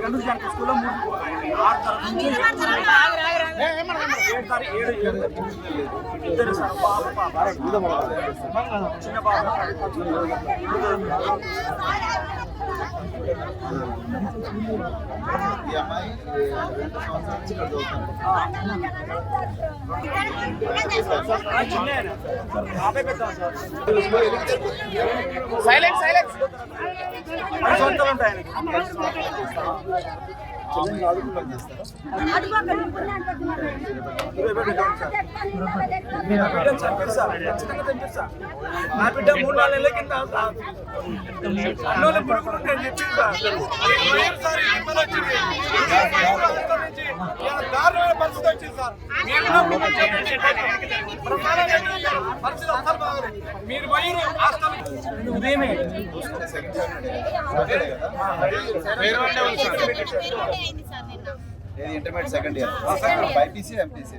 గండూరు జానకి స్కూల్లో 6 తరగతి నుంచి 7 ఇద్దరు సార్ పాప చిన్న పాప సైలెంట్ సైలెంట్ ఉంటాయి నా బిడ్డ 3-4 నెలల కింద అన్నోళ్ళ పురుగులు నేను దారుణమైన పరిస్థితి వచ్చింది సార్. పరిస్థితి అసలు బాగలేదు. మీరు పోయి ఉదయమే intermediate second year BiPC MPC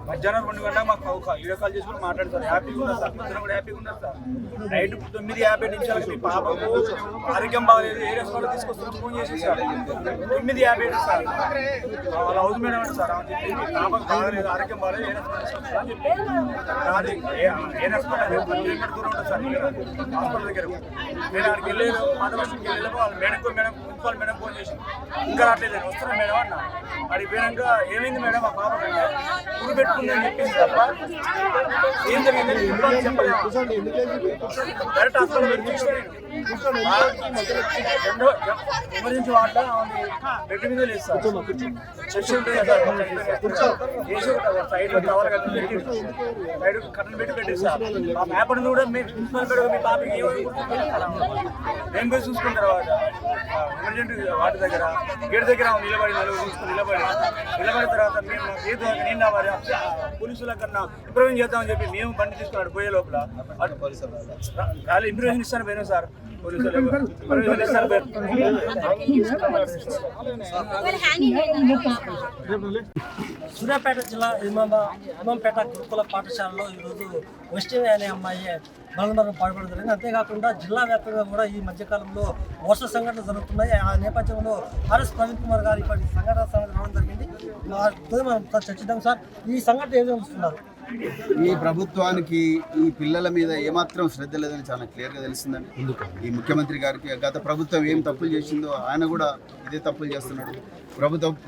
మధ్యాహ్నం 2 గంటలకు మాకు వీడియో కాల్ చేసుకుని మాట్లాడతారు. హ్యాపీగా ఉన్నారు సార్, ఇద్దరు కూడా హ్యాపీగా ఉన్నారు సార్. నైట్ 9:50 నిమిషాలకు మీ పాపకు ఆరోగ్యం బాగలేదు, ఏ రెస్టారెంట్ తీసుకొస్తున్నా ఫోన్ చేసి సార్ 9:50 సార్ వాళ్ళ హౌస్ మేడం అంటే సార్ అని చెప్పి మీ పాపకు బాగలేదు, ఆరోగ్యం బాగలేదు, ఏ రెస్టారెంట్ తీసుకొస్తున్నా అని చెప్పి అది ఏ రెస్టారెంట్ 10 కిలోమీటర్ దూరం ఉంటుంది సార్ హాస్పిటల్ దగ్గర. నేను అక్కడికి వెళ్ళలేదు, పాత వర్షంకి వెళ్ళలేము. వాళ్ళ మేడం ప్రిన్సిపాల్ మేడం ఫోన్ చేసి ఇంకా రావట్లేదు, వస్తున్నా మేడం అన్న. అడిగి పోయినాక ఏమైంది మేడం ఆ పాప కంటే పురుగు పెట్టుకుందని చెప్పేసి తప్ప ఏం జరిగిందని చెప్పలేదు. Direct hospital emergency water bed మీద లేదు సార్, చర్చ ఉంటుంది కదా సైడ్ కవర్ కట్టి సైడ్ కట్టలు పెట్టి పెట్టేసి సార్ మా మ్యాప్ కూడా ప్రిన్సిపల్ కూడా మీ పాపకి ఏం పోయి చూసుకున్న తర్వాత ఎమర్జెంట్ వాటి దగ్గర గేట్ దగ్గర నిలబడి నిలబడిన తర్వాత మేము నేను వారి పోలీసుల కన్నా ఇంప్రూవింగ్ చేద్దామని చెప్పి మేము బండి తీసుకున్నాడు పోయే లోపల వాళ్ళు ఇంప్రూవింగ్ ఇస్తాను పోయినా సార్. సూర్యాపేట జిల్లా ఇమాంపేట గురుకుల పాఠశాలలో ఈరోజు వెస్టిన్ అనే అమ్మాయి బలవరం పాల్పడడం జరిగింది. అంతేకాకుండా జిల్లా వ్యాప్తంగా కూడా ఈ మధ్యకాలంలో మోస సంఘటనలు జరుగుతున్నాయి. ఆ నేపథ్యంలో ఆర్ఎస్ ప్రవీణ్ కుమార్ గారు ఇప్పటి సంఘటన రావడం జరిగింది. మనం చర్చిద్దాం సార్, ఈ సంఘటన ఏం చూస్తున్నారు? ఈ ప్రభుత్వానికి ఈ పిల్లల మీద ఏమాత్రం శ్రద్ధ లేదని చాలా క్లియర్గా తెలిసిందండి. ఈ ముఖ్యమంత్రి గారికి గత ప్రభుత్వం ఏం తప్పులు చేసిందో ఆయన కూడా ఇదే తప్పులు చేస్తున్నాడు.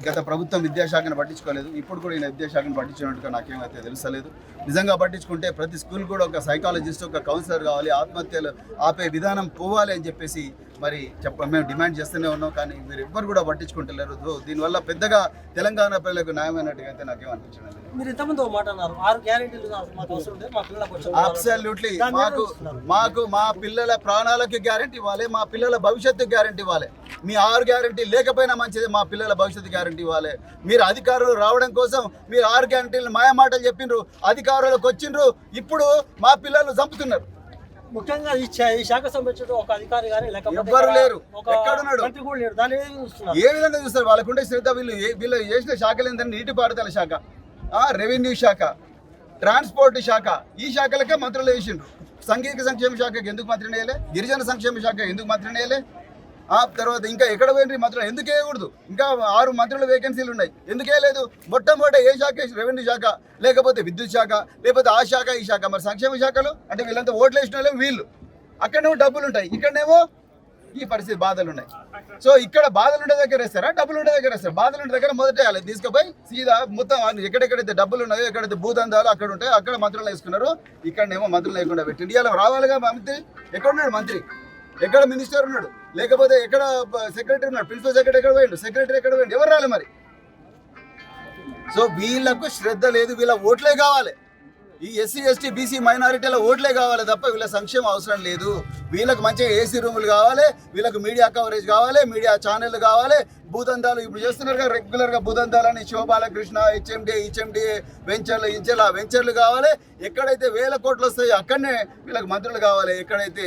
గత ప్రభుత్వం విద్యాశాఖను పట్టించుకోలేదు, ఇప్పుడు కూడా ఈయన విద్యాశాఖను పట్టించుకున్నట్టుగా నాకేమైతే తెలుసలేదు. నిజంగా పట్టించుకుంటే ప్రతి స్కూల్ కూడా ఒక సైకాలజిస్ట్, ఒక కౌన్సిలర్ కావాలి, ఆత్మహత్యలు ఆపే విధానం పోవాలి అని చెప్పేసి మరి మేము డిమాండ్ చేస్తూనే ఉన్నాం. కానీ మీరు ఎవ్వరు కూడా పట్టించుకుంటలేరు. దీనివల్ల పెద్దగా తెలంగాణ ప్రజలకు న్యాయమైనట్టుగా అయితే నాకేమనిపించలేదు. మీరు ఇంతకుముందు మాట అన్నారు 6 గ్యారెంటీలు మాకు అవసరం లేదు, మా పిల్లలకు అబ్సల్యూట్లీ మాకు మా పిల్లల ప్రాణాలకు గ్యారెంటీ ఇవ్వాలి, మా పిల్లల భవిష్యత్తు గ్యారెంటీ ఇవ్వాలి. మీ 6 గ్యారెంటీ లేకపోయినా మంచిది, మా పిల్లల భవిష్యత్తు గ్యారెంటీ ఇవ్వాలి. మీరు అధికారులు రావడం కోసం మీరు 6 గ్యారెంటీలు మాయ మాటలు చెప్పిండ్రు, అధికారులకు వచ్చిండ్రు, ఇప్పుడు మా పిల్లలు చంపుతున్నారు. ముఖ్యంగా ఈ శాఖ సంబంధించిన ఒక అధికారి కానీ ఎవ్వరు లేరు, ఎక్కడున్నాడు, ఏ విధంగా చూస్తారు? వాళ్ళకుండే శ్రద్ధ వీళ్ళు చేసిన శాఖలు ఏంటంటే నీటిపారుదల శాఖ, రెవెన్యూ శాఖ, ట్రాన్స్పోర్ట్ శాఖ, ఈ శాఖలకే మంత్రులు వేసిండ్రు. సాంఘిక సంక్షేమ శాఖకి ఎందుకు మంత్రిని వేయలే? గిరిజన సంక్షేమ శాఖ ఎందుకు మంత్రిని వేయలే? తర్వాత ఇంకా ఎక్కడ పోయిన మంత్రులు ఎందుకు వేయకూడదు? ఇంకా 6 మంత్రుల వేకెన్సీలు ఉన్నాయి, ఎందుకు వేయలేదు? మొట్టమొదటి ఏ శాఖ? రెవెన్యూ శాఖ, లేకపోతే విద్యుత్ శాఖ, లేకపోతే ఆ శాఖ ఈ శాఖ. మరి సంక్షేమ శాఖలు అంటే వీళ్ళంతా ఓట్లు వేసిన వాళ్ళే వీళ్ళు. అక్కడనేమో డబ్బులు ఉంటాయి, ఇక్కడనేమో ఈ పరిస్థితి బాధలు ఉన్నాయి. సో ఇక్కడ బాధలు ఉండే దగ్గర వేస్తారా, డబ్బులు ఉండే దగ్గర వేస్తారు? బాధలు ఉండే దగ్గర మొదట వేయాలి, తీసుకుపోయి సీదా మొత్తం ఎక్కడెక్కడైతే డబ్బులు ఉన్నాయో, ఎక్కడైతే భూదందాలు అక్కడ ఉంటాయో అక్కడ మంత్రులు వేసుకున్నారు. ఇక్కడనేమో మంత్రులు లేకుండా పెట్టి ఇండియాలో రావాలిగా మంత్రి. ఎక్కడున్నాడు మంత్రి? ఎక్కడ మినిస్టర్ ఉన్నాడు? లేకపోతే ఎక్కడ సెక్రటరీ ఉన్నాడు? ప్రిన్సిపల్ సెక్రటరీ ఎక్కడ పోయిండు? సెక్రటరీ ఎక్కడ పోయిండు? ఎవరు రాలే మరి? సో వీళ్ళకు శ్రద్ధ లేదు, వీళ్ళ ఓట్లే కావాలి. ఈ ఎస్సీ ఎస్టీ బీసీ మైనారిటీల ఓట్లే కావాలి తప్ప వీళ్ళ సంక్షేమం అవసరం లేదు. వీళ్ళకి మంచిగా ఏసీ రూములు కావాలి, వీళ్ళకి మీడియా కవరేజ్ కావాలి, మీడియా ఛానళ్ళు కావాలి. భూదందాలు ఇప్పుడు చేస్తున్నారు కదా రెగ్యులర్గా భూదందాలని, శోభాలకృష్ణ, హెచ్ఎండి వెంచర్లు కావాలి. ఎక్కడైతే వేల కోట్లు వస్తాయో అక్కడనే వీళ్ళకి మంత్రులు కావాలి. ఎక్కడైతే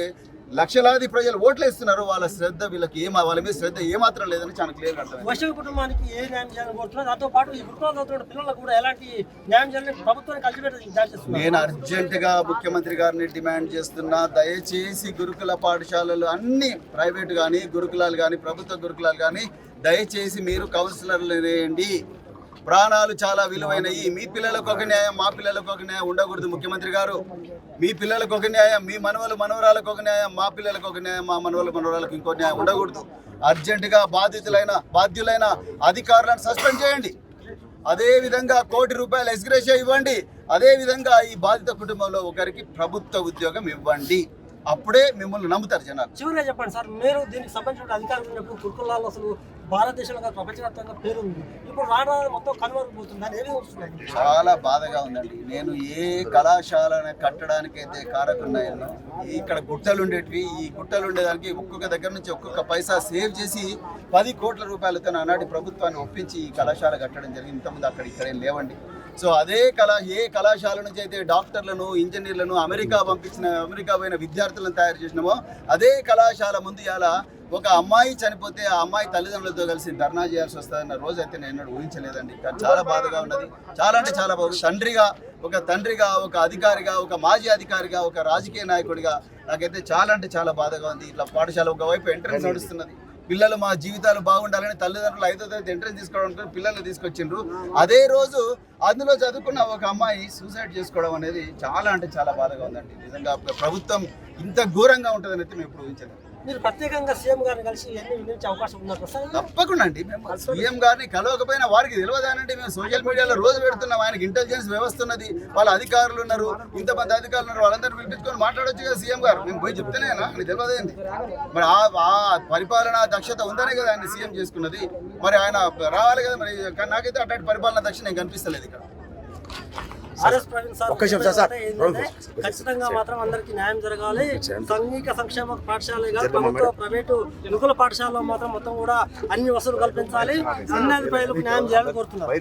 లక్షలాది ప్రజలు ఓట్లు ఇస్తున్నారు వాళ్ళ శ్రద్ధ వీళ్ళకి వాళ్ళ మీద శ్రద్ధ ఏమాత్రం లేదని చాలా క్లియర్ అర్థమైంది. వైశ్య కుటుంబానికి ఏ న్యాయం చేయాలని కోరుతున్నారు, దాంతో పాటు ఈ గురుకులాల్లో చదువుతున్న పిల్లలకు కూడా ఎలాంటి న్యాయం చేయాలని ప్రభుత్వాన్ని కల్టివేట్ నేను అర్జెంటుగా ముఖ్యమంత్రి గారిని డిమాండ్ చేస్తున్నా, దయచేసి గురుకుల పాఠశాలలు అన్ని ప్రైవేట్ కానీ గురుకులాలు కానీ ప్రభుత్వ గురుకులాలు కానీ దయచేసి మీరు కౌన్సిలర్లు వేయండి. ప్రాణాలు చాలా విలువైనవి. మీ పిల్లలకు ఒక న్యాయం, మా పిల్లలకు ఒక న్యాయం ఉండకూడదు. ముఖ్యమంత్రి గారు, మీ పిల్లలకు ఒక న్యాయం, మీ మనవరాలకు ఒక న్యాయం, మా పిల్లలకు ఒక న్యాయం, మా మనవరాలకు ఇంకో న్యాయం ఉండకూడదు. అర్జెంటుగా బాధ్యులైన అధికారులను సస్పెండ్ చేయండి. అదేవిధంగా ₹1 కోటి ఎక్స్గ్రేషియా ఇవ్వండి. అదేవిధంగా ఈ బాధిత కుటుంబంలో ఒకరికి ప్రభుత్వ ఉద్యోగం ఇవ్వండి. అప్పుడే మిమ్మల్ని నమ్ముతారు జనాలు. చివరిగా చెప్పండి సార్, మీరు దీనికి సంబంధించిన అధికారులు ఉన్నప్పుడు గురుకులాల్లో అసలు భారతదేశంలో ప్రపంచవ్యాప్తంగా పేరుంది, ఇప్పుడు రావడం మొత్తం కనుమరుగవుతుంది, దాన్ని ఏమి వస్తున్నాయి? చాలా బాధగా ఉందండి. నేను ఏ కళాశాలను కట్టడానికైతే కారకున్నాయో ఇక్కడ గుట్టలు ఉండేటివి, ఈ గుట్టలు ఉండేదానికి ఒక్కొక్క దగ్గర నుంచి ఒక్కొక్క పైసా సేవ్ చేసి ₹10 కోట్లతో ఆనాటి ప్రభుత్వాన్ని ఒప్పించి ఈ కళాశాల కట్టడం జరిగింది. ఇంతకుముందు అక్కడ ఇక్కడేం లేవండి. సో అదే ఏ కళాశాల నుంచి అయితే డాక్టర్లను, ఇంజనీర్లను అమెరికా పోయిన విద్యార్థులను తయారు చేసినామో అదే కళాశాల ముందు ఇలా ఒక అమ్మాయి చనిపోతే ఆ అమ్మాయి తల్లిదండ్రులతో కలిసి ధర్నా చేయాల్సి వస్తుందన్న రోజు అయితే నేను ఎన్నడూ ఊహించలేదండి. కానీ చాలా బాధగా ఉన్నది. చాలా అంటే చాలా బాగుంది. తండ్రిగా ఒక అధికారిగా, ఒక మాజీ అధికారిగా, ఒక రాజకీయ నాయకుడిగా నాకైతే చాలా అంటే చాలా బాధగా ఉంది. ఇట్లా పాఠశాల ఒకవైపు ఎంట్రన్స్ నడుస్తున్నది. పిల్లలు మా జీవితాలు బాగుండాలని తల్లిదండ్రులు 5వ తరగతి ఎంట్రన్స్ తీసుకోవడానికి పిల్లల్ని తీసుకొచ్చిండ్రు. అదే రోజు అందులో చదువుకున్న ఒక అమ్మాయి సూసైడ్ చేసుకోవడం అనేది చాలా అంటే చాలా బాధగా ఉందండి. నిజంగా ప్రభుత్వం ఇంత ఘోరంగా ఉంటుందని అయితే మేము ఇప్పుడు ఊహించలేదు. మీరు ప్రత్యేకంగా సీఎం గారిని కలిసి ఎన్ని వినియోగించే అవకాశం ఉన్నారు సార్? తప్పకుండా అండి. మేము సీఎం గారిని కలవకపోయినా వారికి తెలియదానంటే మేము సోషల్ మీడియాలో రోజు పెడుతున్నాం. ఆయనకి ఇంటెలిజెన్స్ వ్యవస్థ ఉన్నది, వాళ్ళ అధికారులు ఉన్నారు, ఇంతమంది అధికారులు ఉన్నారు, వాళ్ళందరూ పిలిపించుకొని మాట్లాడొచ్చు కదా సీఎం గారు. మేము పోయి చెప్తేనేనా అని తెలియదేంది? మరి ఆ పరిపాలనా దక్షత ఉందనే కదా ఆయన సీఎం చేసుకున్నది. మరి ఆయన రావాలి కదా. మరి నాకైతే అట్లాంటి పరిపాలనా దక్షత నేను కనిపిస్తలేదు ఇక్కడ. ఖచ్చితంగా మాత్రం అందరికి న్యాయం జరగాలి. సాంఘిక సంక్షేమ పాఠశాలగా ప్రభుత్వ ప్రైవేటు గురుకుల పాఠశాలలో మాత్రం మొత్తం కూడా అన్ని వసతులు కల్పించాలి. అన్ని ప్రజలకు న్యాయం చేయాలని కోరుతున్నారు.